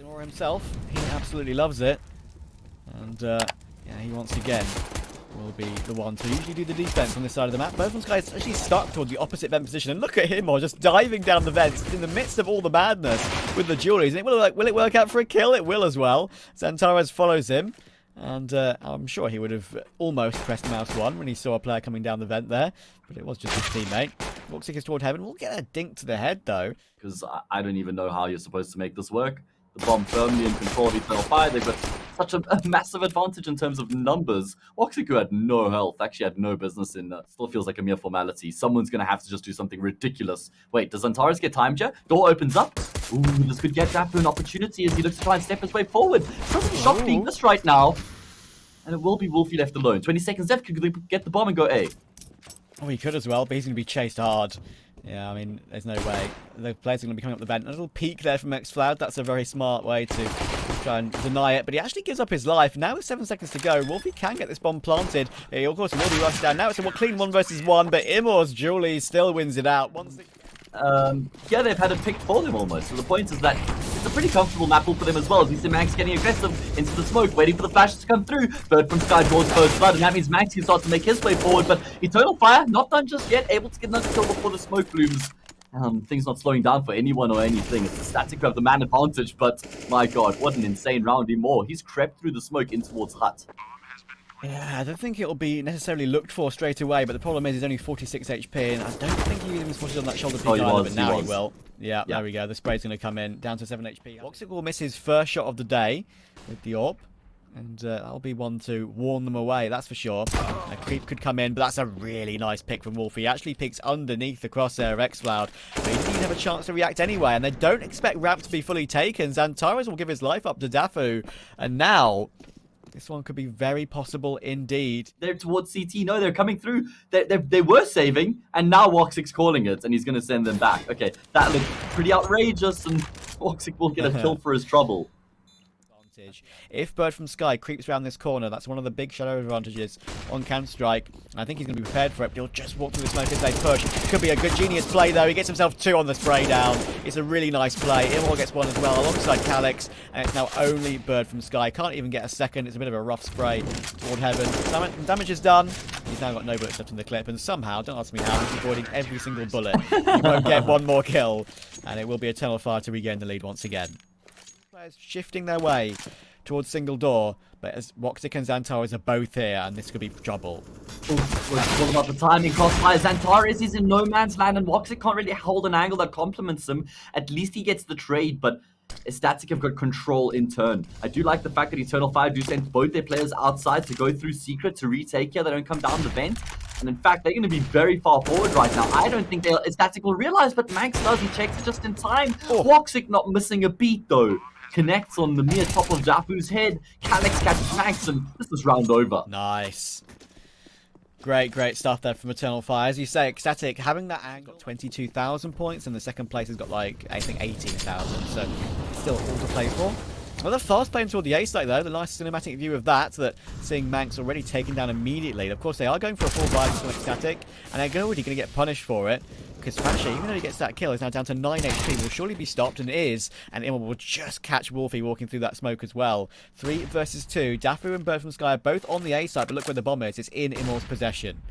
Zywoo himself, he absolutely loves it. And yeah, he once again will be the one to usually do the defense on this side of the map. Both of guys actually stuck towards the opposite vent position. And look at him, or just diving down the vents in the midst of all the madness with the jewelries. And will it work out for a kill? It will as well. xantares follows him. And I'm sure he would have almost pressed mouse 1 when he saw a player coming down the vent there. But it was just his teammate. Voxic is toward heaven. We'll get a dink to the head, though. Because I don't even know how you're supposed to make this work. The bomb firmly in control of eternal fire. They've got such a massive advantage in terms of numbers. Voxic, who had no health, actually had no business in still feels like a mere formality. Someone's going to have to just do something ridiculous. Wait, does xantares get timed here? Door opens up. Ooh, this could get Dafu an opportunity as he looks to try and step his way forward. Doesn't shock being this right now. And it will be Wolfie left alone. 20 seconds left. Could they get the bomb and go A? Oh, he could as well, but he's going to be chased hard. Yeah, I mean, there's no way. The players are going to be coming up the vent. A little peek there from xFloud. That's a very smart way to try and deny it. But he actually gives up his life. Now with 7 seconds to go, Wolfie can get this bomb planted. He, of course, will be rushed down. Now it's a clean 1 versus 1, but Imor's Julie still wins it out. Yeah, they've had it picked for them almost. So the point is that it's a pretty comfortable map pool for them as well. As we see Max getting aggressive into the smoke, waiting for the flashes to come through. Bird from Sky draws first blood, and that means Max can start to make his way forward. But Eternal Fire, not done just yet, able to get another kill before the smoke blooms. Things not slowing down for anyone or anything. It's the Static who have the man advantage, but my god, what an insane round more. He's crept through the smoke in towards Hut. Yeah, I don't think it'll be necessarily looked for straight away, but the problem is he's only 46 HP, and I don't think he even spotted on that shoulder peek either, but now he will. Yeah, there we go. The spray's going to come in, down to 7 HP. Voxic will miss his first shot of the day with the AWP, and that'll be one to warn them away, that's for sure. A creep could come in, but that's a really nice pick from Wolfie. He actually picks underneath the crosshair of xFloud, but he didn't have a chance to react anyway, and they don't expect ramp to be fully taken. xantares will give his life up to Dafu, and now this one could be very possible indeed. They're towards CT. No, they're coming through. They were saving, and now Voxic's calling it, and he's going to send them back. Okay, that looked pretty outrageous, and Voxic will get a kill for his trouble. If Bird from Sky creeps around this corner, that's one of the big shadow advantages on Counter-Strike. I think he's going to be prepared for it, but he'll just walk through the smoke as they push. Could be a good genius play, though. He gets himself 2 on the spray down. It's a really nice play. Imor gets 1 as well, alongside Calyx, and it's now only Bird from Sky. Can't even get a second. It's a bit of a rough spray toward heaven. Damage is done. He's now got no bullets left in the clip, and somehow, don't ask me how, he's avoiding every single bullet. He won't get 1 more kill, and it will be Eternal Fire to regain the lead once again. Players shifting their way towards single door, but as Voxic and xantares are both here, and this could be trouble. What about the timing? Crossfire. xantares is in no man's land, and Voxic can't really hold an angle that complements him. At least he gets the trade, but ECSTATIC have got control in turn. I do like the fact that Eternal Fire do send both their players outside to go through secret to retake here. They don't come down the vent. And in fact, they're going to be very far forward right now. I don't think ECSTATIC will realize, but Max does. He checks it just in time. Voxic not missing a beat, though. Connects on the mere top of Dafu's head. Calyx catches Max, and this is round over. Nice. Great stuff there from Eternal Fire. As you say, ECSTATIC having that angle, 22,000 points, and the second place has got like, I think 18,000, so still all to play for. Well, they're fast playing toward the A site though. The nice cinematic view of that seeing Manx already taken down immediately. Of course, they are going for a full buy from ECSTATIC, and they're already going to get punished for it. Because Fasher, even though he gets that kill, is now down to 9 HP, will surely be stopped, and is, and Imor will just catch Wolfie walking through that smoke as well. 3 versus 2. Dafu and Bird from Sky are both on the A side, but look where the bomb is. It's in Imor's possession.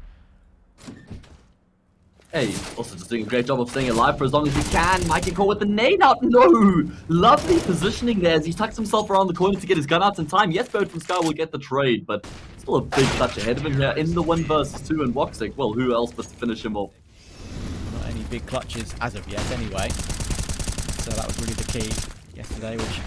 Hey, also just doing a great job of staying alive for as long as he can. Mikey call with the nade out. No! Lovely positioning there as he tucks himself around the corner to get his gun out in time. Yes, Bird from Sky will get the trade, but still a big touch ahead of him here in the 1 versus 2, and Voxic, well, who else but to finish him off? Not any big clutches as of yet anyway. So that was really the key yesterday, which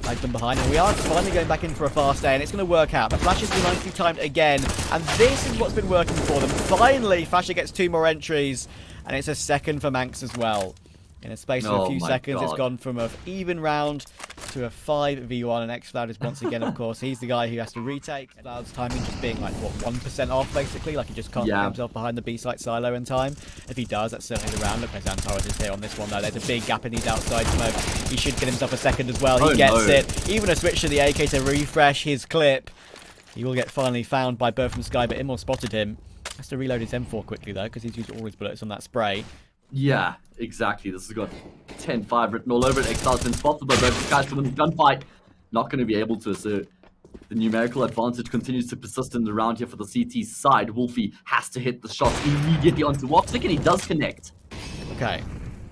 lagged them behind. And we are finally going back in for a fast day, and it's going to work out. The flashes be nicely timed again, and this is what's been working for them. Finally, Fasher gets 2 more entries, and it's a second for Manx as well. In a space of a few seconds, it's gone from an even round to a 5v1, and xFloud is once again, of course, he's the guy who has to retake. xFloud's timing just being like, what, 1% off, basically? Like, he just can't get himself behind the B-site silo in time. If he does, that's certainly the round. Look where xantares is here on this one, though. There's a big gap in these outside smoke. He should get himself a second as well. He gets it. Even a switch to the AK to refresh his clip. He will get finally found by Bird from Sky, but Imor spotted him. Has to reload his M4 quickly, though, because he's used all his bullets on that spray. Yeah, exactly. This has got 10-5 written all over it. Exile's been spotted by both guys to win the gunfight. Not going to be able to, so the numerical advantage continues to persist in the round here for the CT side. wolfie has to hit the shot immediately onto woxic, and he does connect. Okay.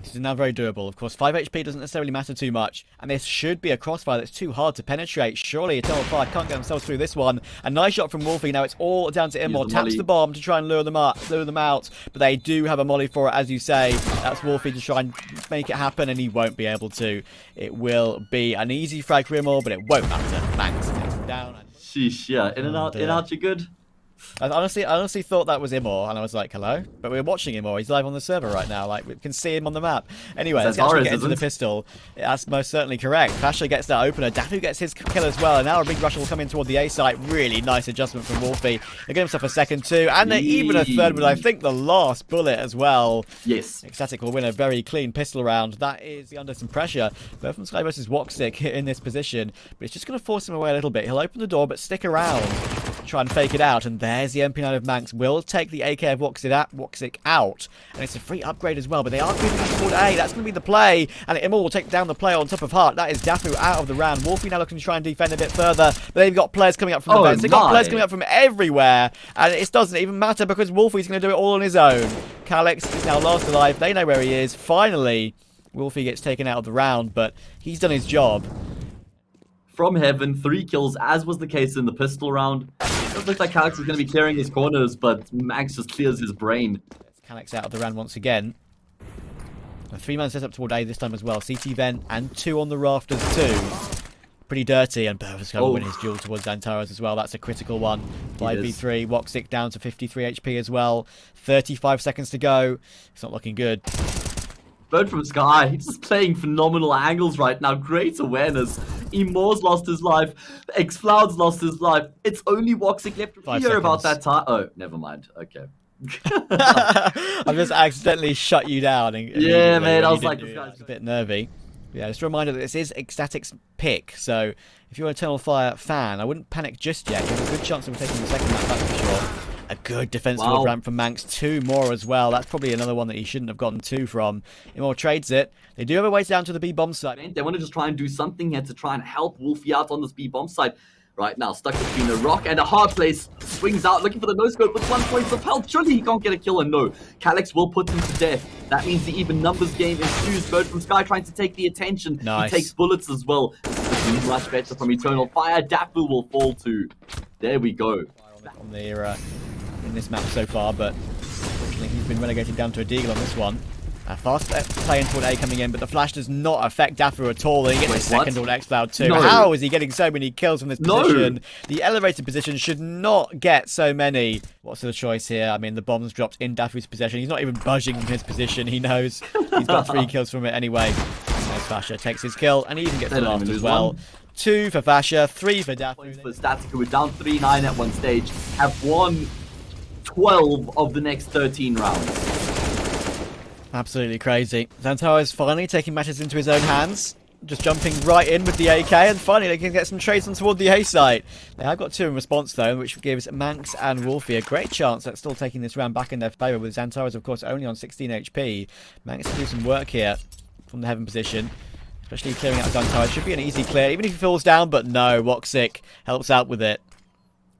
This is now very doable. Of course, 5 HP doesn't necessarily matter too much, and this should be a crossfire that's too hard to penetrate. Surely Eternal Fire can't get themselves through this one. A nice shot from wolfie. Now it's all down to Immor. Taps the bomb to try and lure them out, but they do have a molly for it, as you say. That's wolfie to try and make it happen, and he won't be able to. It will be an easy frag for Immor, but it won't matter. Manx takes him down. Sheesh, yeah. In and out, you're good. I honestly thought that was Immor, and I was like, hello? But we're watching Immor. He's live on the server right now. Like, we can see him on the map. Anyway, let's actually get into the pistol. That's most certainly correct. Fasher gets that opener. Dafu gets his kill as well, and now a big rush will come in toward the A site. Really nice adjustment from wolfie. They get himself a second too, and they're even a third, but I think the last bullet as well. Yes. xantarespeek will win a very clean pistol round. That is under some pressure. Both from Sky versus woxic in this position, but it's just going to force him away a little bit. He'll open the door, but stick around. Try and fake it out, and there's the MP9 of Manx. Will take the AK of woxic out, and it's a free upgrade as well, but they are moving toward A. That's going to be the play, and Immor will take down the player on top of Heart. That is Dafu out of the round. wolfie now looking to try and defend a bit further, but they've got players coming up from the vents. They've got players coming up from everywhere, and it doesn't even matter because wolfie's going to do it all on his own. Calyx is now last alive. They know where he is. Finally, wolfie gets taken out of the round, but he's done his job. From heaven, 3 kills, as was the case in the pistol round. It looks like Calyx is going to be clearing his corners, but Max just clears his brain. Calyx out of the round once again. A 3-man setup toward A this time as well. CT vent and 2 on the rafters too. Pretty dirty, and Burvis going to win his duel towards Xantares as well. That's a critical one. 5v3, woxic down to 53 HP as well. 35 seconds to go. It's not looking good. Bird from Sky, he's just playing phenomenal angles right now. Great awareness. Immor's lost his life. xFloud's lost his life. It's only woxic left to hear about that time. Oh, never mind. Okay. I've just accidentally shut you down. Yeah, man. I was like, this guy's a bit nervy. Yeah, just a reminder that this is xStatic's pick. So if you're an Eternal Fire fan, I wouldn't panic just yet. You have a good chance of taking the second map, that's for sure. A good defensive ramp from Manx. 2 more as well. That's probably another one that he shouldn't have gotten 2 from. Immor trades it. They do have a way down to the B bomb site. They want to just try and do something here to try and help wolfie out on this B bomb site. Right now, stuck between a rock and a hard place. Swings out, looking for the no-scope with 1 point of health. Surely he can't get a kill, and no. Calyx will put him to death. That means the even numbers game ensues. Bird from Sky trying to take the attention. Nice. He takes bullets as well. This is much better from Eternal Fire. Dafu will fall too. There we go. On the in this map so far, but unfortunately he's been relegated down to a deagle on this one. A fast play in toward A coming in, but the flash does not affect Dafu at all. He gets his second on xCloud too. No. How is he getting so many kills from this position? The elevated position should not get so many. What's the choice here? I mean, the bomb's dropped in Dafu's possession. He's not even budging from his position. He knows he's got 3 kills from it anyway. There's Fasher, takes his kill, and he even gets the last as well. 2 for Fasher, 3 for Dafu. For xStatic, who were down 3-9 at one stage, have won 12 of the next 13 rounds. Absolutely crazy. Xantares finally taking matters into his own hands. Just jumping right in with the AK, and finally they can get some trades on toward the A site. They have got 2 in response though, which gives Manx and wolfie a great chance at still taking this round back in their favour, with Xantares of course only on 16 HP. Manx can do some work here from the heaven position, especially clearing out Xantares. Should be an easy clear, even if he falls down, but no, woxic helps out with it.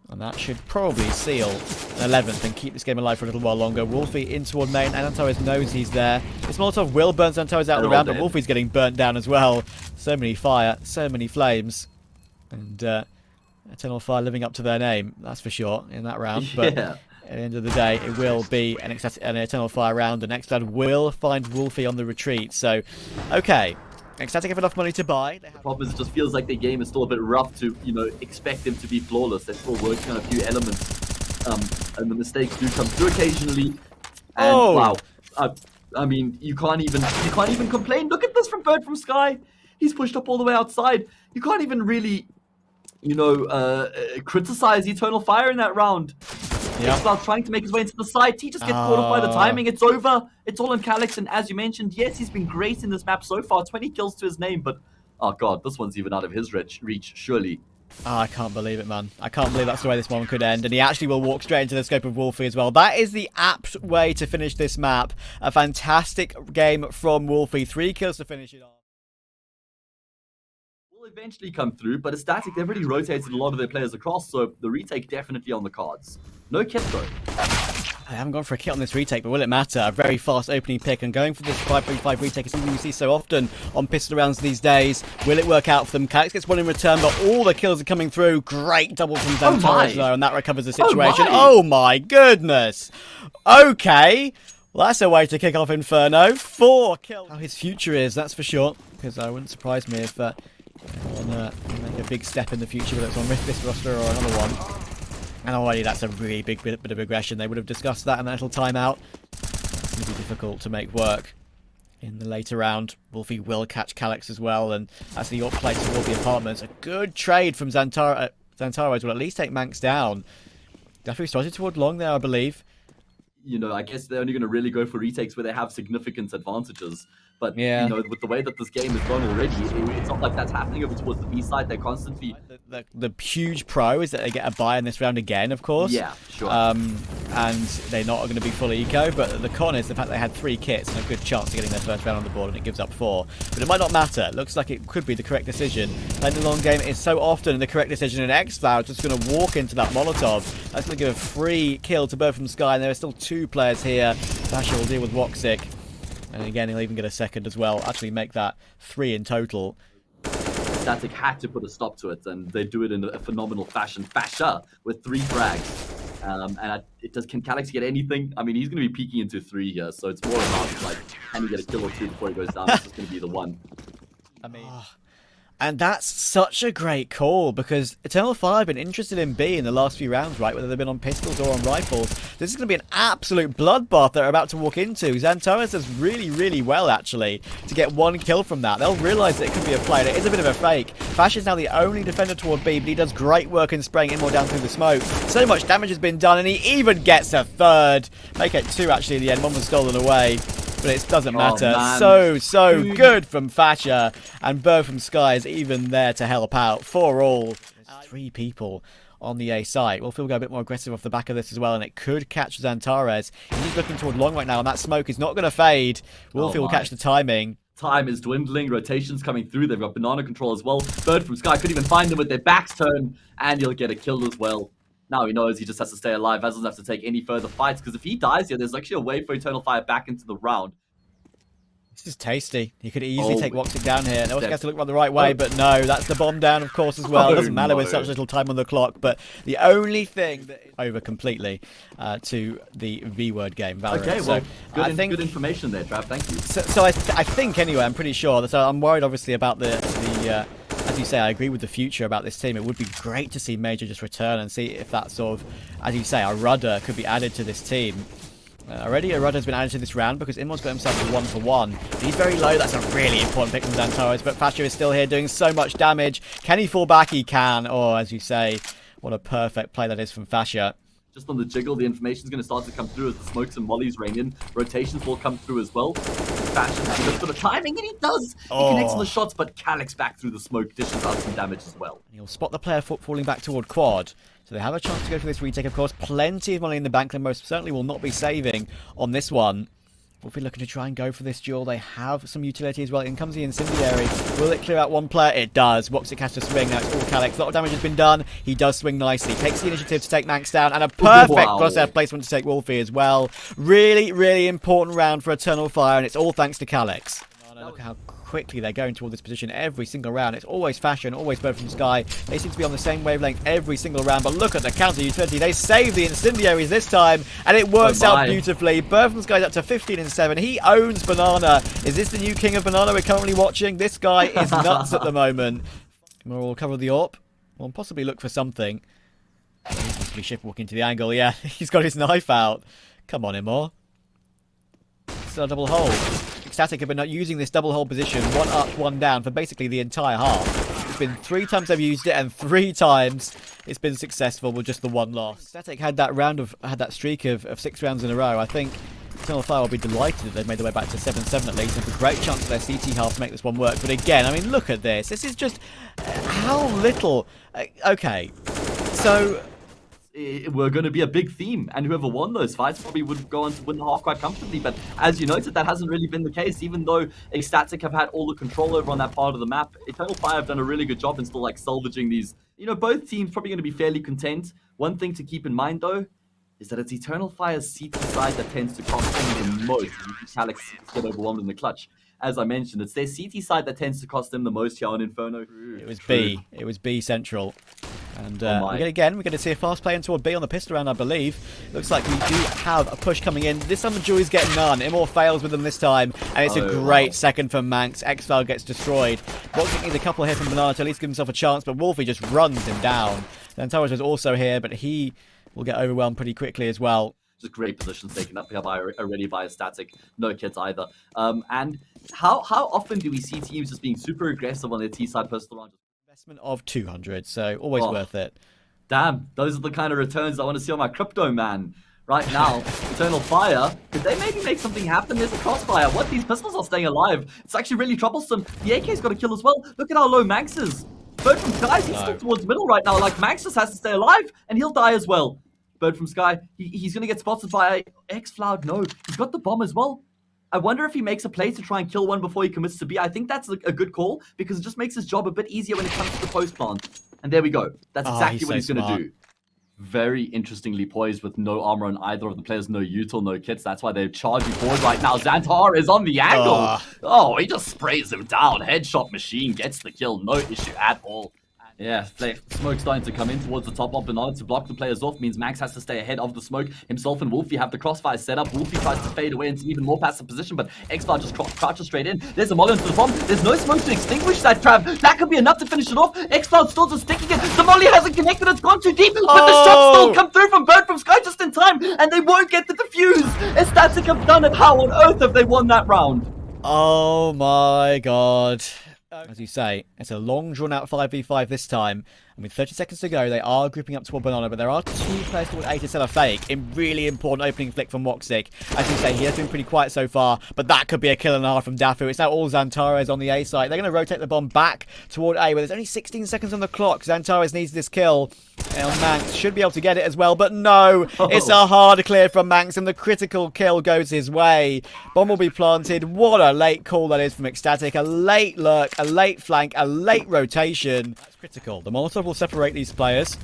And that should probably seal an 11th and keep this game alive for a little while longer. wolfie in toward main, and Xantares knows he's there. This Molotov will burn Xantares out of the round, but wolfie's getting burnt down as well. So many fire, so many flames. And Eternal Fire living up to their name, that's for sure, in that round. But at the end of the day, it will be an Eternal Fire round. The next round will find wolfie on the retreat. So, okay. xStatic have enough money to buy. The problem is it just feels like the game is still a bit rough to, expect them to be flawless. They're still working on a few elements. And the mistakes do come through occasionally. And wow. I mean, you can't even complain. Look at this from Bird from Sky. He's pushed up all the way outside. You can't even really, criticize Eternal Fire in that round. Yeah. xFloud trying to make his way into the site. He just gets caught up by the timing. It's over. It's all on Calyx, and as you mentioned, yes, he's been great in this map so far. 20 kills to his name, but oh god, this one's even out of his reach, surely. Oh, I can't believe it, man. I can't believe that's the way this one could end. And he actually will walk straight into the scope of Wolfie as well. That is the apt way to finish this map. A fantastic game from Wolfie. 3 kills to finish it off. Will eventually come through, but astralis, they've already rotated a lot of their players across, so the retake definitely on the cards. No kit though. I haven't gone for a kit on this retake, but will it matter? A very fast opening pick, and going for this 5-3-5 retake is something we see so often on pistol rounds these days. Will it work out for them? Calix gets one in return, but all the kills are coming through. Great double from xantarespeek there, and that recovers the situation. Oh my goodness! Okay, well, that's a way to kick off Inferno. 4 kills. How his future is, that's for sure, because it wouldn't surprise me if he'll make a big step in the future, whether it's on this roster or another one. And already that's a really big bit of aggression. They would have discussed that in that little timeout. That's going to be difficult to make work in the later round. Wolfie will catch Calix as well, and that's the York play toward the apartments. A good trade from Xantares will at least take Manx down. Definitely started toward long there, I believe. You know, I guess they're only going to really go for retakes where they have significant advantages. But, yeah, you know, with the way that this game has gone already, it's not like that's happening over towards the B side. They're constantly... The huge pro is that they get a buy in this round again, of course. Yeah, sure. And they're not going to be full eco, but the con is the fact they had 3 kits and a good chance of getting their first round on the board, and it gives up 4. But it might not matter. It looks like it could be the correct decision. Playing the long game is so often the correct decision, and xCloud just going to walk into that Molotov. That's going to give a free kill to Bird from Sky, and there are still 2 players here. Basher will deal with Woxic. And again, he'll even get a second as well. Actually make that 3 in total. astralis had to put a stop to it, and they do it in a phenomenal fashion. Fasha with 3 frags. Can Calix get anything? I mean, he's going to be peeking into 3 here, so it's more about, like, can he get a kill or 2 before he goes down? This is going to be the one. I mean... And that's such a great call, because Eternal Fire have been interested in B in the last few rounds, right? Whether they've been on pistols or on rifles. This is going to be an absolute bloodbath they're about to walk into. Xantares does really, really well, actually, to get 1 kill from that. They'll realise that it could be a play. It is a bit of a fake. Fash is now the only defender toward B, but he does great work in spraying in more down through the smoke. So much damage has been done, and he even gets a 3rd. Make it 2, actually, in the end. 1 was stolen away. But it doesn't matter. So good from Fasher, and Bird from Sky is even there to help out. 4 all. 3 people on the A site. Wolfie will go a bit more aggressive off the back of this as well, and it could catch Xantares. He's looking toward long right now, and that smoke is not going to fade. Wolfie will catch the timing. Time is dwindling. Rotations coming through. They've got banana control as well. Bird from Sky could even find them with their backs turned, and he'll get a kill as well. Now he knows he just has to stay alive. Vaz doesn't have to take any further fights, because if he dies here, there's actually a way for Eternal Fire back into the round. This is tasty. He could easily take Woxic down here. No one has to look the right way, but no, that's the bomb down, of course, as well. It doesn't matter with such little time on the clock, but the only thing that is over completely to the V-word game, Valorant. Okay, well, good information there, Trav. Thank you. So I think, anyway, I'm pretty sure. So I'm worried, obviously, about the as you say, I agree with the future about this team. It would be great to see Major just return and see if that sort of, as you say, a rudder could be added to this team. Already a rudder has been added to this round because Inmo's got himself a 1-for-1. He's very low. That's a really important pick from Xantares, but Fasher is still here doing so much damage. Can he fall back? He can. Or, as you say, what a perfect play that is from Fasher. Just on the jiggle, the information is going to start to come through as the smokes and mollies rain in. Rotations will come through as well. Fasher has to look for the timing, and he does. He connects on the shots, but Calix back through the smoke dishes out some damage as well. He'll spot the player falling back toward quad. So they have a chance to go for this retake, of course. Plenty of money in the bank. They most certainly will not be saving on this one. Wolfie looking to try and go for this duel. They have some utility as well. In comes the Incendiary. Will it clear out 1 player? It does. Woxic has to swing. Now it's all Calix. A lot of damage has been done. He does swing nicely. Takes the initiative to take Manx down. And a perfect crosshair placement to take Wolfie as well. Really, really important round for Eternal Fire. And it's all thanks to Calix. Look how quickly they're going toward this position every single round. It's always Fashion, always Bird from Sky. They seem to be on the same wavelength every single round, but look at the counter utility. They save the Incendiaries this time, and it works out beautifully. Bird from Sky's up to 15-7. He owns Banana. Is this the new king of Banana we're currently watching? This guy is nuts at the moment. We'll cover the AWP. We'll possibly look for something. Possibly ship walking to the angle. Yeah, he's got his knife out. Come on, Imor. Still a double hold. ECSTATIC have been not using this double hold position, 1 up, 1 down, for basically the entire half. It's been 3 times they've used it, and 3 times it's been successful with just the 1 loss. ECSTATIC had that streak of 6 rounds in a row. I think Eternal Fire will be delighted that they've made their way back to 7-7 at least. There's a great chance for their CT half to make this one work. But again, I mean, look at this. This is just how little... Okay, so... We're going to be a big theme, and whoever won those fights probably would go on to win the half quite comfortably. But as you noted, that hasn't really been the case. Even though ECSTATIC have had all the control over on that part of the map, Eternal Fire have done a really good job in still like salvaging these. You know, both teams probably going to be fairly content. One thing to keep in mind though is that it's Eternal Fire's CT side that tends to cost them the most. Alex get overwhelmed in the clutch. As I mentioned, it's their CT side that tends to cost them the most here on Inferno. It was B. It was B Central. And we're going to see a fast play toward B on the pistol round, I believe. Looks like we do have a push coming in. This time the Jury's getting none. Immor fails with them this time. And it's a great second for Manx. Xval gets destroyed. Boxing needs a couple here from Banana to at least give himself a chance, but Wolfie just runs him down. Xantares was also here, but he will get overwhelmed pretty quickly as well. Just great positions taken up here already by ECSTATIC. No kits either. And how often do we see teams just being super aggressive on their T-side personal round? Investment of 200, so always worth it. Damn, those are the kind of returns I want to see on my crypto, man. Right now, Eternal Fire, could they maybe make something happen? There's a crossfire. What? These pistols are staying alive. It's actually really troublesome. The AK's got to kill as well. Look at how low Max is. Bird from Sky, he's still towards middle right now. Like, Max just has to stay alive, and he'll die as well. Bird from Sky, he's going to get spotted by xFloud. No, he's got the bomb as well. I wonder if he makes a play to try and kill one before he commits to B. I think that's a good call because it just makes his job a bit easier when it comes to the post plant. And there we go. That's exactly what he's going to do. Very interestingly poised with no armor on either of the players, no util, no kits. That's why they're charging forward right now. Xantar is on the angle. Oh, he just sprays him down. Headshot machine gets the kill. No issue at all. Yeah, smoke starting to come in towards the top of Banana to block the players off means Max has to stay ahead of the smoke. Himself and Wolfie have the crossfire set up. Wolfie tries to fade away into even more passive position, but xFloud just crouches straight in. There's a molly onto the bomb. There's no smoke to extinguish that trap. That could be enough to finish it off. xFloud still just sticking it. The molly hasn't connected. It's gone too deep, but the shots still come through from Bird from Sky just in time, and they won't get the defuse. ECSTATIC have done it. How on earth have they won that round? Oh my god. As you say, it's a long drawn-out 5v5 this time, and with 30 seconds to go, they are grouping up toward Banana, but there are two players toward A to sell a fake in really important opening flick from Woxic. As you say, he has been pretty quiet so far, but that could be a kill and a half from Dafu. It's now all Xantares on the A side. They're going to rotate the bomb back toward A, where there's only 16 seconds on the clock. Xantares needs this kill, and Manx should be able to get it as well, but no, it's a hard clear from Manx, and the critical kill goes his way. Bomb will be planted. What a late call that is from ECSTATIC. A late lurk, a late flank, a late rotation. That's critical. The Molotov will separate these players,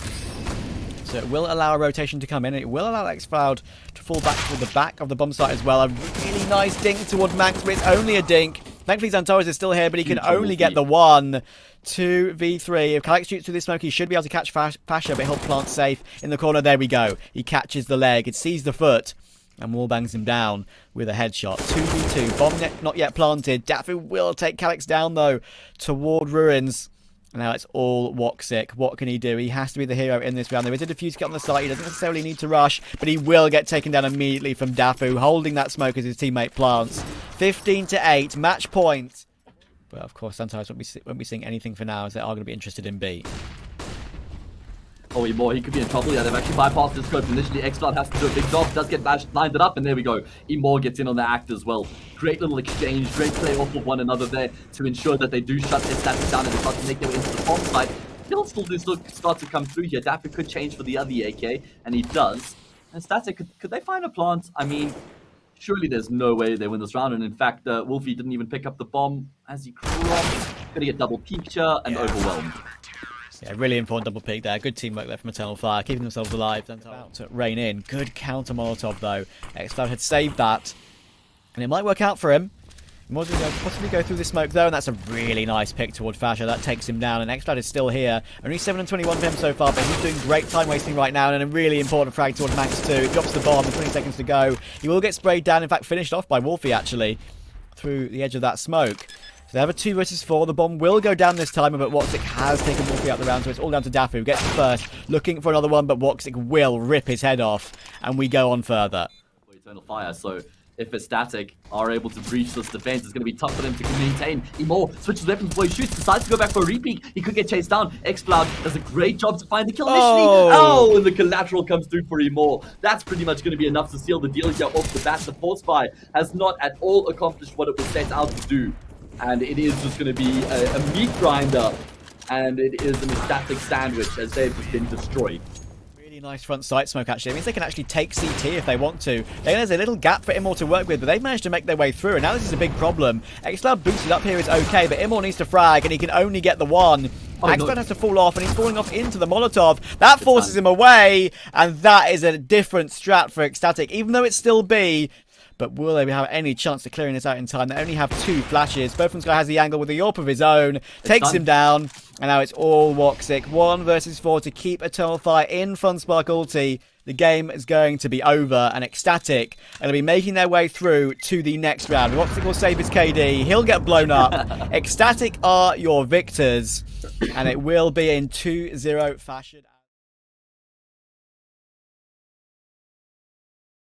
so it will allow a rotation to come in. It will allow xFloud to fall back to the back of the bomb site as well. A really nice dink toward Manx, but it's only a dink. Thankfully, Xantares is still here, but he can only get the 1-2v3. If Calix shoots through this smoke, he should be able to catch Fasha, but he'll plant safe in the corner. There we go. He catches the leg. It sees the foot, and wallbangs him down with a headshot. 2v2. Bomb not yet planted. Dafu will take Calix down, though, toward Ruins. Now it's all Woxic. What can he do? He has to be the hero in this round. There is a defuse kit on the side. He doesn't necessarily need to rush, but he will get taken down immediately from Dafu, holding that smoke as his teammate plants. 15-8, match point. But of course, Xantares won't be seeing anything for now, as they are going to be interested in B. Oh, Immor, he could be in trouble. Yeah, they've actually bypassed this scope. Initially, xFloud has to do a big job. Does get lined it up, and there we go. Immor gets in on the act as well. Great little exchange. Great play off of one another there to ensure that they do shut their stats down and they start to make their way into the bomb site. Kills still do start to come through here. Dafu could change for the other AK, and he does. And Static, could they find a plant? I mean, surely there's no way they win this round. And in fact, Wolfie didn't even pick up the bomb as he crossed. Gonna get double picture and overwhelmed. Yeah, really important double peek there. Good teamwork there from Eternal Fire, keeping themselves alive. About to rain in. Good counter Molotov, though. xFloud had saved that, and it might work out for him. He was going to possibly go through the smoke, though, and that's a really nice pick toward Fasha. That takes him down, and xFloud is still here. Only 7-21 for him so far, but he's doing great time wasting right now, and a really important frag toward Max, too. He drops the bomb, 20 seconds to go. He will get sprayed down, in fact, finished off by Wolfie, actually, through the edge of that smoke. So they have a 2 versus 4. The bomb will go down this time, but Woxic has taken Wolfie out the round, so it's all down to Dafu. Gets the first, looking for another one, but Woxic will rip his head off, and we go on further. Eternal Fire, so if ECSTATIC are able to breach this defense, it's going to be tough for them to maintain. Immor switches weapons before he shoots, decides to go back for a repeat. He could get chased down. xFloud does a great job to find the kill initially. Oh, and the collateral comes through for Immor. That's pretty much going to be enough to seal the deal here off the bat. The force fire has not at all accomplished what it was set out to do. And it is just going to be a meat grinder and it is an ecstatic sandwich as they've just been destroyed. Really nice front sight smoke, actually. It means they can actually take CT if they want to. There's a little gap for Immor to work with, but they've managed to make their way through, and now this is a big problem. xCloud boosted up here is okay, but Immor needs to frag, and he can only get the one. xCloud has to fall off, and he's falling off into the Molotov. That forces him away, and that is a different strat for xStatic, even though it's still B. But will they have any chance of clearing this out in time? They only have 2 flashes. Bofun's guy has the angle with a Yorp of his own. Takes him down. And now it's all Woxic. 1 versus 4 to keep Eternal Fire in Funspark ULTI. The game is going to be over. And xStatic are going to be making their way through to the next round. Woxic will save his KD. He'll get blown up. xStatic are your victors. And it will be in 2-0 fashion.